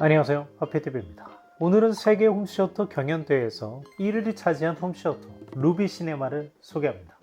안녕하세요, 하피TV입니다. 오늘은 세계 홈시어터 경연대회에서 1위를 차지한 홈시어터 루비 시네마를 소개합니다.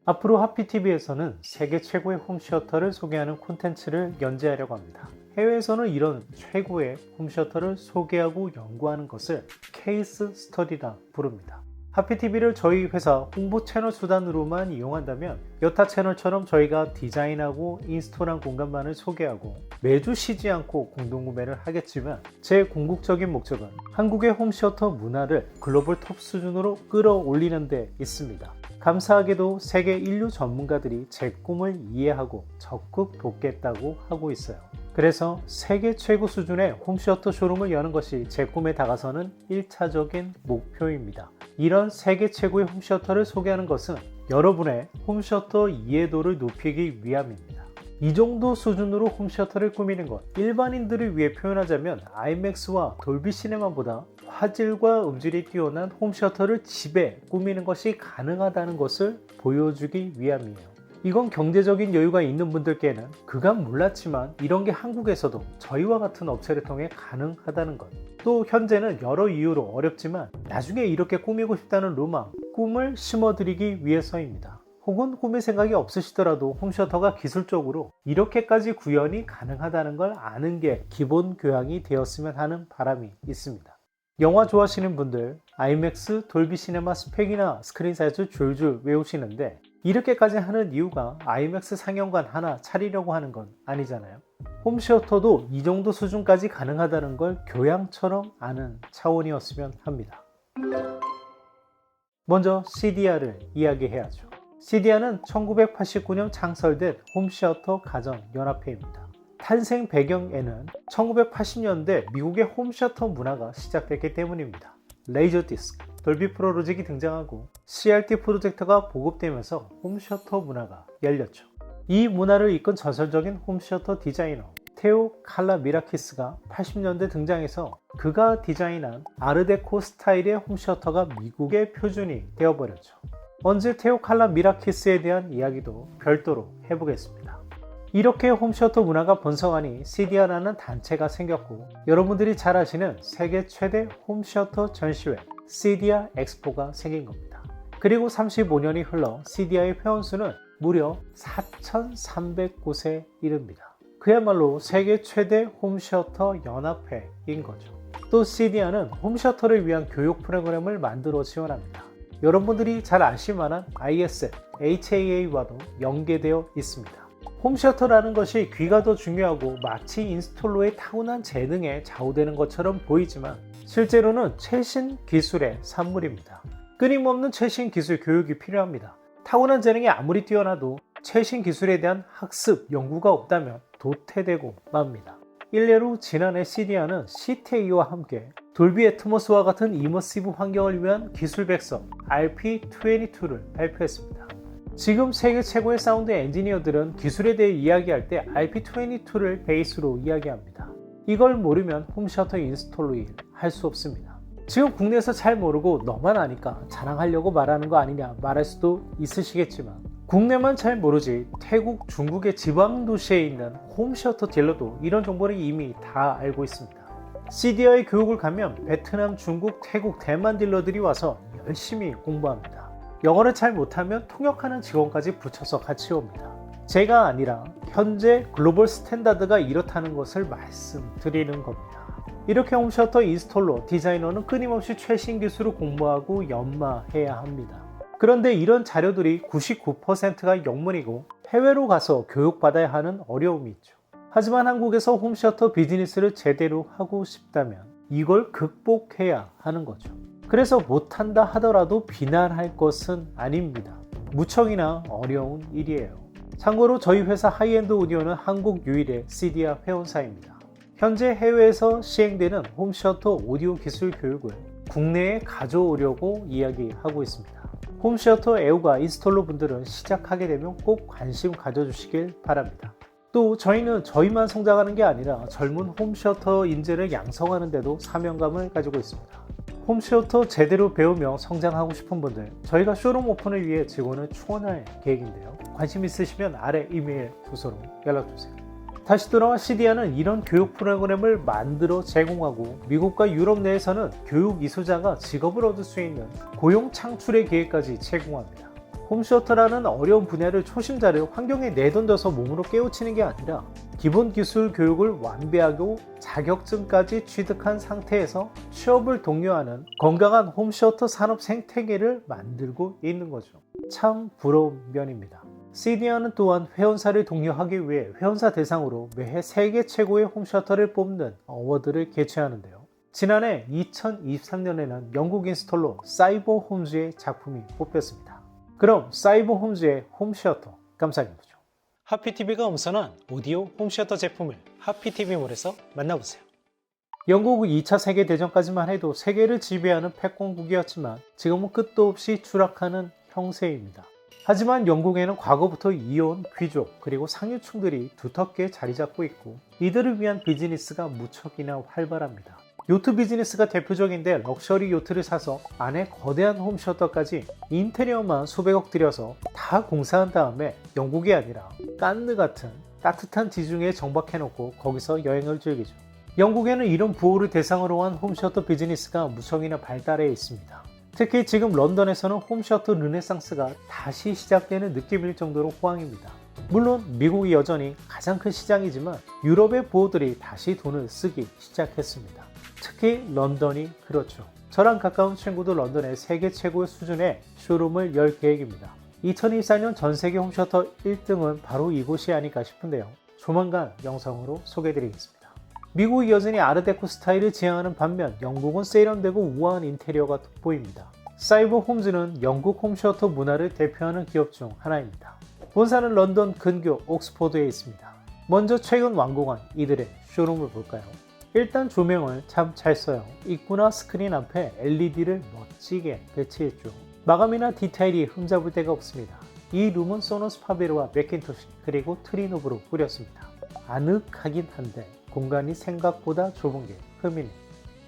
앞으로 하피TV에서는 세계 최고의 홈시어터를 소개하는 콘텐츠를 연재하려고 합니다. 해외에서는 이런 최고의 홈시어터를 소개하고 연구하는 것을 케이스 스터디라 부릅니다. 하피TV를 저희 회사 홍보 채널 수단으로만 이용한다면 여타 채널처럼 저희가 디자인하고 인스톨한 공간만을 소개하고 매주 쉬지 않고 공동구매를 하겠지만 제 궁극적인 목적은 한국의 홈시어터 문화를 글로벌 톱 수준으로 끌어올리는 데 있습니다. 감사하게도 세계 인류 전문가들이 제 꿈을 이해하고 적극 돕겠다고 하고 있어요. 그래서 세계 최고 수준의 홈시어터 쇼룸을 여는 것이 제 꿈에 다가서는 1차적인 목표입니다. 이런 세계 최고의 홈시어터를 소개하는 것은 여러분의 홈시어터 이해도를 높이기 위함입니다. 이 정도 수준으로 홈시어터를 꾸미는 것, 일반인들을 위해 표현하자면 아이맥스와 돌비 시네마보다 화질과 음질이 뛰어난 홈시어터를 집에 꾸미는 것이 가능하다는 것을 보여주기 위함이에요. 이건 경제적인 여유가 있는 분들께는 그간 몰랐지만 이런 게 한국에서도 저희와 같은 업체를 통해 가능하다는 것. 또 현재는 여러 이유로 어렵지만 나중에 이렇게 꾸미고 싶다는 로망, 꿈을 심어드리기 위해서입니다. 혹은 꾸밀 생각이 없으시더라도 홈시어터가 기술적으로 이렇게까지 구현이 가능하다는 걸 아는 게 기본 교양이 되었으면 하는 바람이 있습니다. 영화 좋아하시는 분들 아이맥스, 돌비 시네마 스펙이나 스크린 사이즈 줄줄 외우시는데 이렇게까지 하는 이유가 아이맥스 상영관 하나 차리려고 하는 건 아니잖아요. 홈시어터도 이 정도 수준까지 가능하다는 걸 교양처럼 아는 차원이었으면 합니다. 먼저 CDR을 이야기해야죠. CDR은 1989년 창설된 홈시어터 가전연합회입니다. 탄생 배경에는 1980년대 미국의 홈시어터 문화가 시작됐기 때문입니다. 레이저 디스크, 돌비 프로 로직이 등장하고 CRT 프로젝터가 보급되면서 홈시어터 문화가 열렸죠. 이 문화를 이끈 전설적인 홈시어터 디자이너 테오 칼라미라키스가 80년대 등장해서 그가 디자인한 아르데코 스타일의 홈시어터가 미국의 표준이 되어버렸죠. 언제 테오 칼라미라키스에 대한 이야기도 별도로 해보겠습니다. 이렇게 홈시어터 문화가 번성하니 CDR라는 단체가 생겼고 여러분들이 잘 아시는 세계 최대 홈시어터 전시회 CDR 엑스포가 생긴 겁니다. 그리고 35년이 흘러 CDR의 회원수는 무려 4,300곳에 이릅니다. 그야말로 세계 최대 홈시어터 연합회인 거죠. 또 CDR는 홈시어터를 위한 교육 프로그램을 만들어 지원합니다. 여러분들이 잘 아실 만한 ISF, HAA와도 연계되어 있습니다. 홈시어터라는 것이 귀가 더 중요하고 마치 인스톨러의 타고난 재능에 좌우되는 것처럼 보이지만 실제로는 최신 기술의 산물입니다. 끊임없는 최신 기술 교육이 필요합니다. 타고난 재능이 아무리 뛰어나도 최신 기술에 대한 학습, 연구가 없다면 도태되고 맙니다. 일례로 지난해 CDR는 CTA와 함께 돌비 애트모스와 같은 이머시브 환경을 위한 기술 백서 RP22를 발표했습니다. 지금 세계 최고의 사운드 엔지니어들은 기술에 대해 이야기할 때 RP22를 베이스로 이야기합니다. 이걸 모르면 홈시어터 인스톨러 일 할 수 없습니다. 지금 국내에서 잘 모르고 너만 아니까 자랑하려고 말하는 거 아니냐 말할 수도 있으시겠지만 국내만 잘 모르지 태국, 중국의 지방 도시에 있는 홈시어터 딜러도 이런 정보를 이미 다 알고 있습니다. CDR의 교육을 가면 베트남, 중국, 태국, 대만 딜러들이 와서 열심히 공부합니다. 영어를 잘 못하면 통역하는 직원까지 붙여서 같이 옵니다. 제가 아니라 현재 글로벌 스탠다드가 이렇다는 것을 말씀드리는 겁니다. 이렇게 홈시어터 인스톨러, 디자이너는 끊임없이 최신 기술을 공부하고 연마해야 합니다. 그런데 이런 자료들이 99%가 영문이고 해외로 가서 교육받아야 하는 어려움이 있죠. 하지만 한국에서 홈시어터 비즈니스를 제대로 하고 싶다면 이걸 극복해야 하는 거죠. 그래서 못한다 하더라도 비난할 것은 아닙니다. 무척이나 어려운 일이에요. 참고로 저희 회사 하이엔드 오디오는 한국 유일의 CDR 회원사입니다. 현재 해외에서 시행되는 홈시어터 오디오 기술 교육을 국내에 가져오려고 이야기하고 있습니다. 홈시어터 애호가 인스톨러 분들은 시작하게 되면 꼭 관심 가져주시길 바랍니다. 또 저희는 저희만 성장하는 게 아니라 젊은 홈시어터 인재를 양성하는 데도 사명감을 가지고 있습니다. 홈시어터 제대로 배우며 성장하고 싶은 분들, 저희가 쇼룸 오픈을 위해 직원을 충원할 계획인데요. 관심 있으시면 아래 이메일 주소로 연락주세요. 다시 돌아와 시디아는 이런 교육 프로그램을 만들어 제공하고 미국과 유럽 내에서는 교육 이수자가 직업을 얻을 수 있는 고용 창출의 기회까지 제공합니다. 홈쇼터라는 어려운 분야를 초심자를 환경에 내던져서 몸으로 깨우치는 게 아니라 기본 기술 교육을 완비하고 자격증까지 취득한 상태에서 취업을 독려하는 건강한 홈쇼터 산업 생태계를 만들고 있는 거죠. 참 부러운 면입니다. 시디아는 또한 회원사를 독려하기 위해 회원사 대상으로 매해 세계 최고의 홈쇼터를 뽑는 어워드를 개최하는데요. 지난해 2023년에는 영국 인스톨러 사이버 홈즈의 작품이 뽑혔습니다. 그럼 사이버 홈즈의 홈쇼터 감상해보죠. 하피TV가 엄선한 오디오 홈쇼터 제품을 하피TV몰에서 만나보세요. 영국 2차 세계대전까지만 해도 세계를 지배하는 패권국이었지만 지금은 끝도 없이 추락하는 형세입니다. 하지만 영국에는 과거부터 이어온 귀족 그리고 상류층들이 두텁게 자리 잡고 있고 이들을 위한 비즈니스가 무척이나 활발합니다. 요트 비즈니스가 대표적인데 럭셔리 요트를 사서 안에 거대한 홈쇼터까지 인테리어만 수백억 들여서 다 공사한 다음에 영국이 아니라 깐느 같은 따뜻한 지중해에 정박해놓고 거기서 여행을 즐기죠. 영국에는 이런 부호를 대상으로 한 홈쇼터 비즈니스가 무척이나 발달해 있습니다. 특히 지금 런던에서는 홈쇼터 르네상스가 다시 시작되는 느낌일 정도로 호황입니다. 물론 미국이 여전히 가장 큰 시장이지만 유럽의 부호들이 다시 돈을 쓰기 시작했습니다. 특히 런던이 그렇죠. 저랑 가까운 친구도 런던의 세계 최고의 수준의 쇼룸을 열 계획입니다. 2024년 전 세계 홈쇼터 1등은 바로 이곳이 아닐까 싶은데요. 조만간 영상으로 소개해드리겠습니다. 미국이 여전히 아르데코 스타일을 지향하는 반면 영국은 세련되고 우아한 인테리어가 돋보입니다. 사이버 홈즈는 영국 홈쇼터 문화를 대표하는 기업 중 하나입니다. 본사는 런던 근교 옥스포드에 있습니다. 먼저 최근 완공한 이들의 쇼룸을 볼까요? 일단 조명을 참 잘 써요. 입구나 스크린 앞에 LED를 멋지게 배치했죠. 마감이나 디테일이 흠잡을 데가 없습니다. 이 룸은 소너스 파베르와 맥킨토시 그리고 트리노브로 꾸렸습니다. 아늑하긴 한데 공간이 생각보다 좁은 게 흠이네요.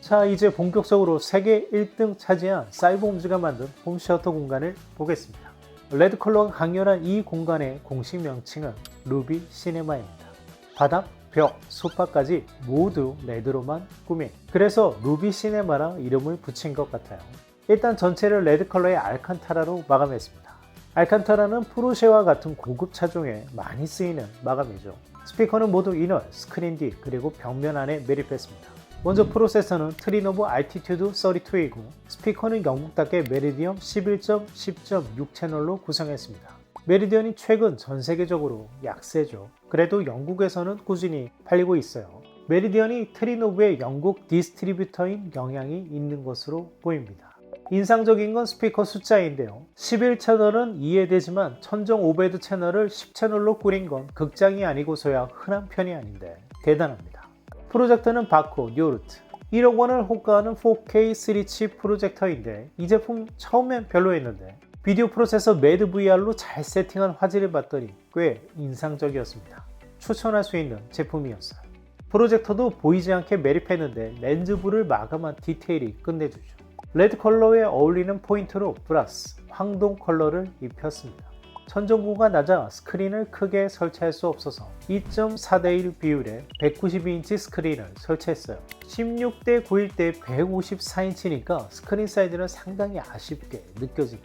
자, 이제 본격적으로 세계 1등 차지한 사이버 홈즈가 만든 홈쇼터 공간을 보겠습니다. 레드 컬러가 강렬한 이 공간의 공식 명칭은 루비 시네마입니다. 바닥, 벽, 소파까지 모두 레드로만 꾸민, 그래서 루비 시네마라 이름을 붙인 것 같아요. 일단 전체를 레드 컬러의 알칸타라로 마감했습니다. 알칸타라는 포르쉐와 같은 고급 차종에 많이 쓰이는 마감이죠. 스피커는 모두 이널, 스크린 뒤, 그리고 벽면 안에 매립했습니다. 먼저 프로세서는 트리노브 알티튜드 32이고 스피커는 영국답게 메리디엄 11.10.6 채널로 구성했습니다. 메리디언이 최근 전 세계적으로 약세죠. 그래도 영국에서는 꾸준히 팔리고 있어요. 메리디언이 트리노브의 영국 디스트리뷰터인 영향이 있는 것으로 보입니다. 인상적인 건 스피커 숫자인데요. 11채널은 이해되지만 천정 오베드 채널을 10채널로 꾸린 건 극장이 아니고서야 흔한 편이 아닌데 대단합니다. 프로젝터는 바코 요르트 1억 원을 호가하는 4K 3치 프로젝터인데 이 제품 처음엔 별로였는데 비디오 프로세서 매드 VR로 잘 세팅한 화질을 봤더니 꽤 인상적이었습니다. 추천할 수 있는 제품이었어요. 프로젝터도 보이지 않게 매립했는데 렌즈부를 마감한 디테일이 끝내주죠. 레드 컬러에 어울리는 포인트로 브라스, 황동 컬러를 입혔습니다. 천정고가 낮아 스크린을 크게 설치할 수 없어서 2.4:1 비율의 192인치 스크린을 설치했어요. 16대 9일 때 154인치니까 스크린 사이즈는 상당히 아쉽게 느껴지네요.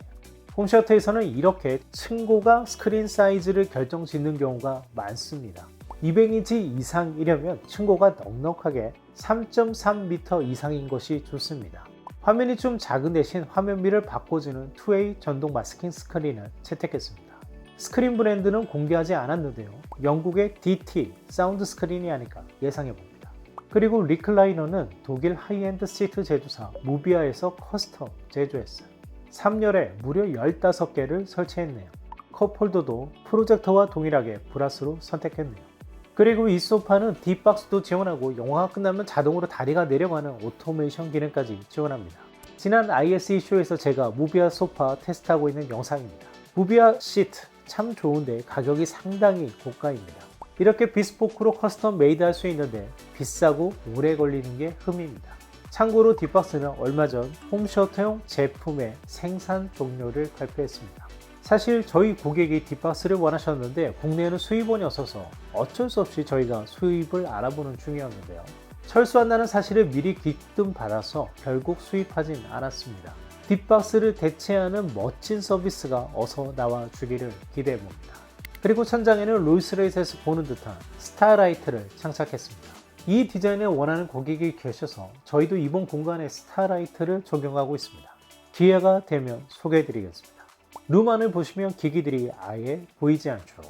홈쇼터에서는 이렇게 층고가 스크린 사이즈를 결정짓는 경우가 많습니다. 200인치 이상이려면 층고가 넉넉하게 3.3m 이상인 것이 좋습니다. 화면이 좀 작은 대신 화면미를 바꿔주는 2way 전동 마스킹 스크린을 채택했습니다. 스크린 브랜드는 공개하지 않았는데요. 영국의 DT 사운드 스크린이 아닐까 예상해봅니다. 그리고 리클라이너는 독일 하이엔드 시트 제조사 무비아에서 커스텀 제조했어요. 3열에 무려 15개를 설치했네요. 컵홀더도 프로젝터와 동일하게 브라스로 선택했네요. 그리고 이 소파는 딥박스도 지원하고 영화가 끝나면 자동으로 다리가 내려가는 오토메이션 기능까지 지원합니다. 지난 ISE 쇼에서 제가 무비아 소파 테스트하고 있는 영상입니다. 무비아 시트 참 좋은데 가격이 상당히 고가입니다. 이렇게 비스포크로 커스텀 메이드 할 수 있는데 비싸고 오래 걸리는 게 흠입니다. 참고로 딥박스는 얼마 전 홈쇼터용 제품의 생산 종료를 발표했습니다. 사실 저희 고객이 딥박스를 원하셨는데 국내에는 수입원이 없어서 어쩔 수 없이 저희가 수입을 알아보는 중이었는데요. 철수한다는 사실을 미리 귀뜸 받아서 결국 수입하진 않았습니다. 딥박스를 대체하는 멋진 서비스가 어서 나와 주기를 기대해봅니다. 그리고 천장에는 롤스로이스에서 보는 듯한 스타라이트를 장착했습니다. 이 디자인을 원하는 고객이 계셔서 저희도 이번 공간에 스타라이트를 적용하고 있습니다. 기회가 되면 소개해드리겠습니다. 룸 안을 보시면 기기들이 아예 보이지 않죠.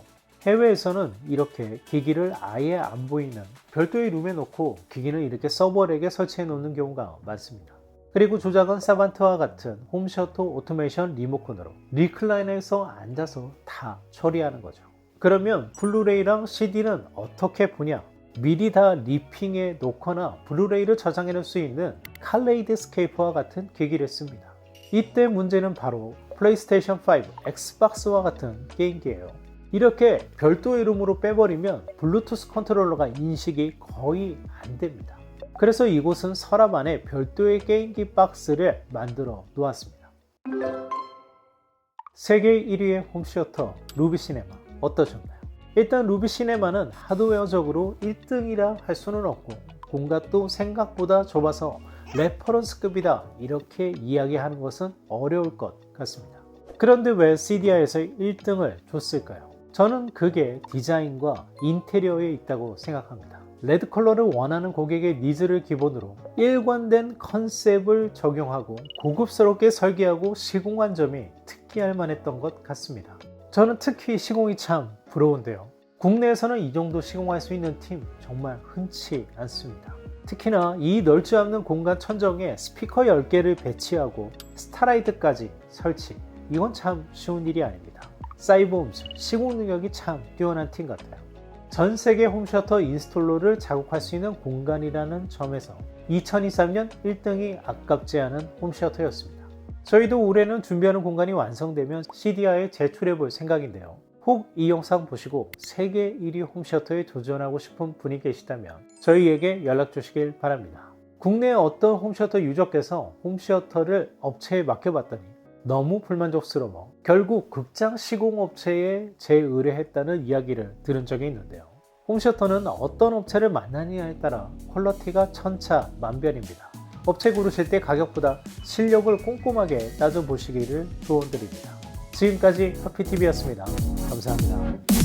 해외에서는 이렇게 기기를 아예 안 보이는 별도의 룸에 놓고 기기는 이렇게 서버렉에 설치해 놓는 경우가 많습니다. 그리고 조작은 사반트와 같은 홈셔터 오토메이션 리모컨으로 리클라이너에서 앉아서 다 처리하는 거죠. 그러면 블루레이랑 CD는 어떻게 보냐? 미리 다 리핑해 놓거나 블루레이를 저장해 놓을 수 있는 칼레이드스케이프와 같은 기기를 씁니다. 이때 문제는 바로 플레이스테이션 5, 엑스박스와 같은 게임기예요. 이렇게 별도의 룸으로 빼버리면 블루투스 컨트롤러가 인식이 거의 안 됩니다. 그래서 이곳은 서랍 안에 별도의 게임기 박스를 만들어 놓았습니다. 세계 1위의 홈시어터 루비시네마 어떠셨나요? 일단 루비시네마는 하드웨어적으로 1등이라 할 수는 없고 공간도 생각보다 좁아서 레퍼런스급이다 이렇게 이야기하는 것은 어려울 것 같습니다. 그런데 왜 CDI에서 1등을 줬을까요? 저는 그게 디자인과 인테리어에 있다고 생각합니다. 레드 컬러를 원하는 고객의 니즈를 기본으로 일관된 컨셉을 적용하고 고급스럽게 설계하고 시공한 점이 특기할 만했던 것 같습니다. 저는 특히 시공이 참 부러운데요. 국내에서는 이 정도 시공할 수 있는 팀 정말 흔치 않습니다. 특히나 이 넓지 않는 공간 천정에 스피커 10개를 배치하고 스타라이트까지 설치, 이건 참 쉬운 일이 아닙니다. 사이버 음수, 시공 능력이 참 뛰어난 팀 같아요. 전 세계 홈셔터 인스톨러를 자국할 수 있는 공간이라는 점에서 2023년 1등이 아깝지 않은 홈셔터였습니다. 저희도 올해는 준비하는 공간이 완성되면 CDI에 제출해 볼 생각인데요. 혹 이 영상 보시고 세계 1위 홈셔터에 도전하고 싶은 분이 계시다면 저희에게 연락 주시길 바랍니다. 국내 어떤 홈셔터 유저께서 홈셔터를 업체에 맡겨봤더니 너무 불만족스러워 결국 극장 시공업체에 재의뢰했다는 이야기를 들은 적이 있는데요. 홈셔터는 어떤 업체를 만나느냐에 따라 퀄리티가 천차만별입니다. 업체 고르실 때 가격보다 실력을 꼼꼼하게 따져보시기를 조언드립니다. 지금까지 커피TV였습니다. 감사합니다.